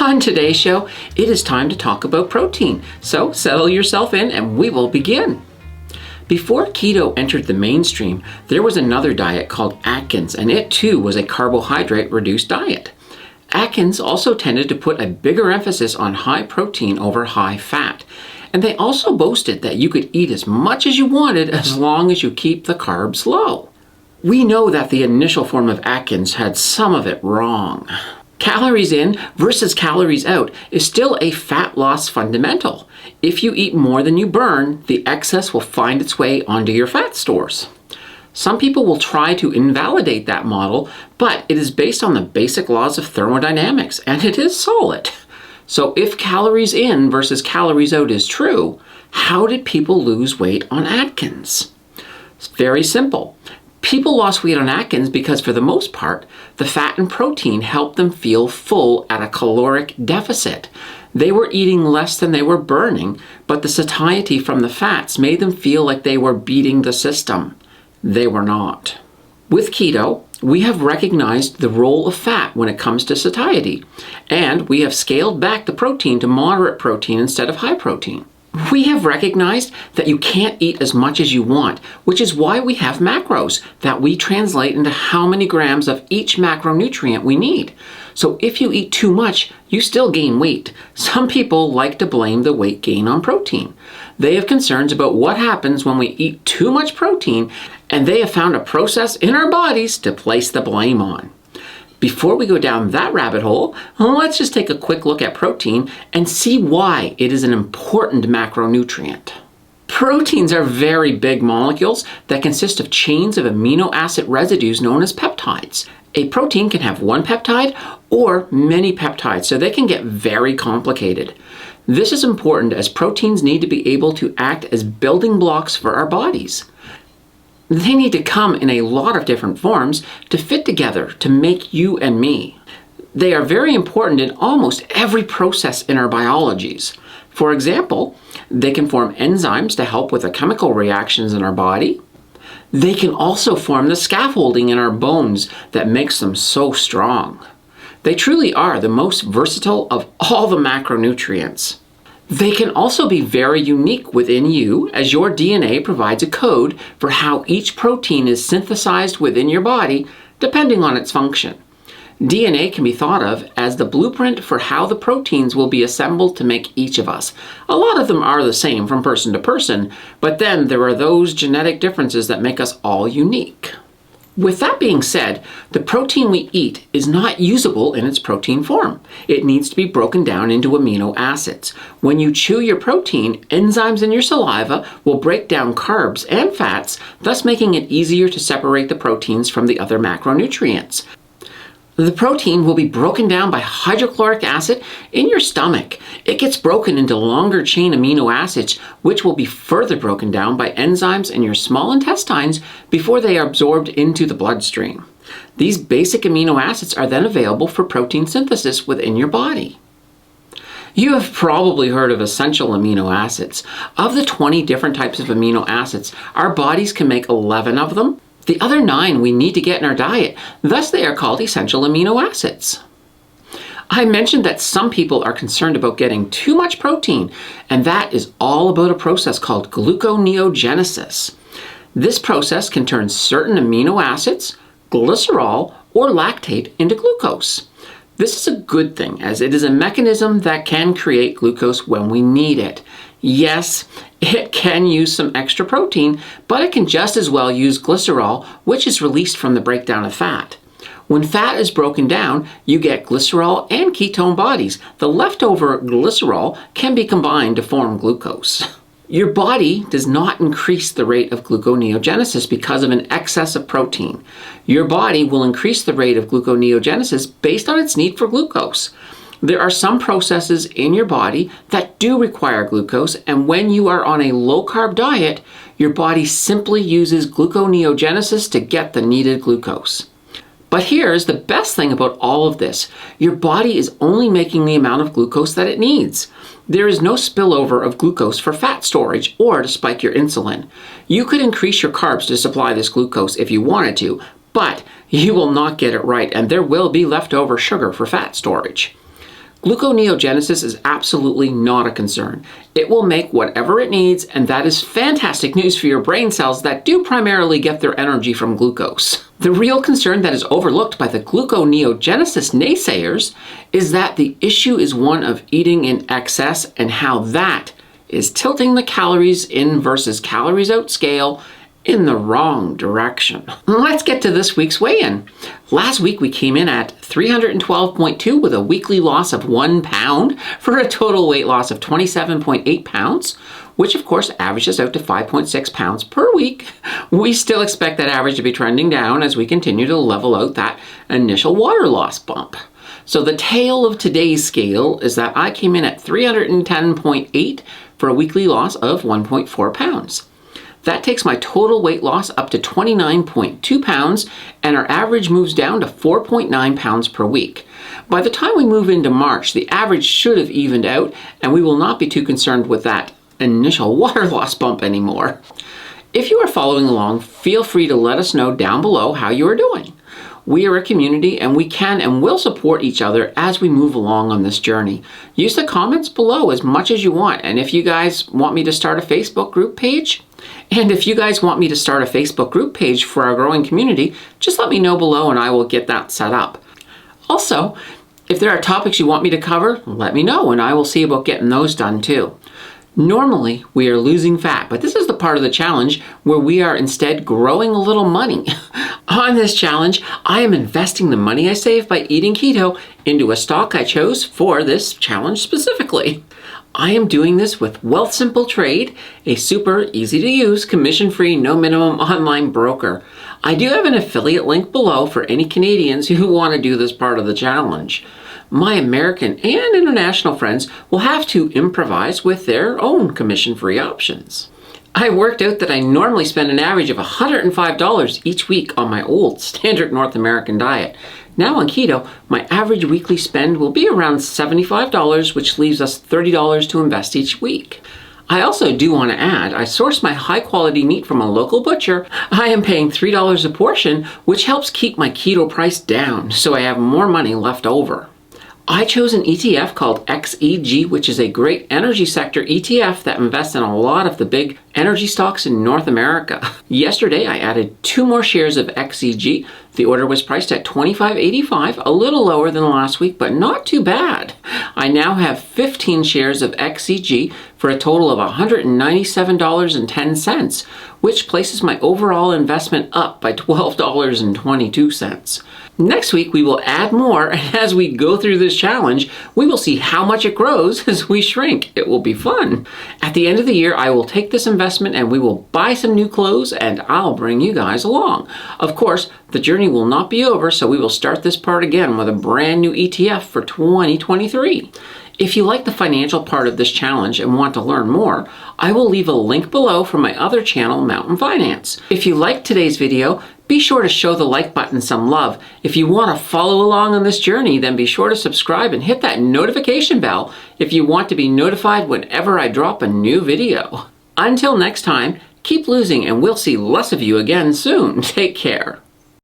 On today's show, it is time to talk about protein. So settle yourself in and we will begin. Before keto entered the mainstream, there was another diet called Atkins, and it too was a carbohydrate-reduced diet. Atkins also tended to put a bigger emphasis on high protein over high fat. And they also boasted that you could eat as much as you wanted as long as you keep the carbs low. We know that the initial form of Atkins had some of it wrong. Calories in versus calories out is still a fat loss fundamental. If you eat more than you burn, the excess will find its way onto your fat stores. Some people will try to invalidate that model, but it is based on the basic laws of thermodynamics, and it is solid. So if calories in versus calories out is true, how did people lose weight on Atkins? It's very simple. People lost weight on Atkins because, for the most part, the fat and protein helped them feel full at a caloric deficit. They were eating less than they were burning, but the satiety from the fats made them feel like they were beating the system. They were not. With keto, we have recognized the role of fat when it comes to satiety, and we have scaled back the protein to moderate protein instead of high protein. We have recognized that you can't eat as much as you want, which is why we have macros that we translate into how many grams of each macronutrient we need. So if you eat too much, you still gain weight. Some people like to blame the weight gain on protein. They have concerns about what happens when we eat too much protein, and they have found a process in our bodies to place the blame on. Before we go down that rabbit hole, let's just take a quick look at protein and see why it is an important macronutrient. Proteins are very big molecules that consist of chains of amino acid residues known as peptides. A protein can have one peptide or many peptides, so they can get very complicated. This is important as proteins need to be able to act as building blocks for our bodies. They need to come in a lot of different forms to fit together to make you and me. They are very important in almost every process in our biologies. For example, they can form enzymes to help with the chemical reactions in our body. They can also form the scaffolding in our bones that makes them so strong. They truly are the most versatile of all the macronutrients. They can also be very unique within you, as your DNA provides a code for how each protein is synthesized within your body, depending on its function. DNA can be thought of as the blueprint for how the proteins will be assembled to make each of us. A lot of them are the same from person to person, but then there are those genetic differences that make us all unique. With that being said, the protein we eat is not usable in its protein form. It needs to be broken down into amino acids. When you chew your protein, enzymes in your saliva will break down carbs and fats, thus making it easier to separate the proteins from the other macronutrients. The protein will be broken down by hydrochloric acid in your stomach. It gets broken into longer chain amino acids, which will be further broken down by enzymes in your small intestines before they are absorbed into the bloodstream. These basic amino acids are then available for protein synthesis within your body. You have probably heard of essential amino acids. Of the 20 different types of amino acids, our bodies can make 11 of them. The other 9 we need to get in our diet, thus they are called essential amino acids. I mentioned that some people are concerned about getting too much protein, and that is all about a process called gluconeogenesis. This process can turn certain amino acids, glycerol, or lactate into glucose. This is a good thing, as it is a mechanism that can create glucose when we need it. Yes, it can use some extra protein, but it can just as well use glycerol, which is released from the breakdown of fat. When fat is broken down, you get glycerol and ketone bodies. The leftover glycerol can be combined to form glucose. Your body does not increase the rate of gluconeogenesis because of an excess of protein. Your body will increase the rate of gluconeogenesis based on its need for glucose. There are some processes in your body that do require glucose, and when you are on a low-carb diet, your body simply uses gluconeogenesis to get the needed glucose. But here's the best thing about all of this. Your body is only making the amount of glucose that it needs. There is no spillover of glucose for fat storage or to spike your insulin. You could increase your carbs to supply this glucose if you wanted to, but you will not get it right, and there will be leftover sugar for fat storage. Gluconeogenesis is absolutely not a concern. It will make whatever it needs, and that is fantastic news for your brain cells that do primarily get their energy from glucose. The real concern that is overlooked by the gluconeogenesis naysayers is that the issue is one of eating in excess and how that is tilting the calories in versus calories out scale in the wrong direction. Let's get to this week's weigh-in. Last week we came in at 312.2 with a weekly loss of 1 pound for a total weight loss of 27.8 pounds, which of course averages out to 5.6 pounds per week. We still expect that average to be trending down as we continue to level out that initial water loss bump. So the tail of today's scale is that I came in at 310.8 for a weekly loss of 1.4 pounds. That takes my total weight loss up to 29.2 pounds, and our average moves down to 4.9 pounds per week. By the time we move into March, the average should have evened out, and we will not be too concerned with that initial water loss bump anymore. If you are following along, feel free to let us know down below how you are doing. We are a community and we can and will support each other as we move along on this journey. Use the comments below as much as you want, and if you guys want me to start a Facebook group page, for our growing community, just let me know below and I will get that set up. Also, if there are topics you want me to cover, let me know and I will see about getting those done too. Normally, we are losing fat, but this is the part of the challenge where we are instead growing a little money. On this challenge, I am investing the money I save by eating keto into a stock I chose for this challenge specifically. I am doing this with Wealthsimple Trade, a super easy-to-use, commission-free, no-minimum online broker. I do have an affiliate link below for any Canadians who want to do this part of the challenge. My American and international friends will have to improvise with their own commission-free options. I worked out that I normally spend an average of $105 each week on my old standard North American diet. Now on keto, my average weekly spend will be around $75, which leaves us $30 to invest each week. I also do want to add, I source my high-quality meat from a local butcher. I am paying $3 a portion, which helps keep my keto price down, so I have more money left over. I chose an ETF called XEG, which is a great energy sector ETF that invests in a lot of the big energy stocks in North America. Yesterday, I added 2 more shares of XEG. The order was priced at $25.85, a little lower than last week, but not too bad. I now have 15 shares of XEG for a total of $197.10, which places my overall investment up by $12.22. Next week, we will add more, and as we go through this challenge, we will see how much it grows as we shrink. It will be fun. At the end of the year, I will take this investment and we will buy some new clothes, and I'll bring you guys along. Of course, the journey will not be over, so we will start this part again with a brand new ETF for 2023. If you like the financial part of this challenge and want to learn more, I will leave a link below for my other channel, Mountain Finance. If you liked today's video, be sure to show the like button some love. If you want to follow along on this journey, then be sure to subscribe and hit that notification bell if you want to be notified whenever I drop a new video. Until next time, keep losing and we'll see less of you again soon. Take care.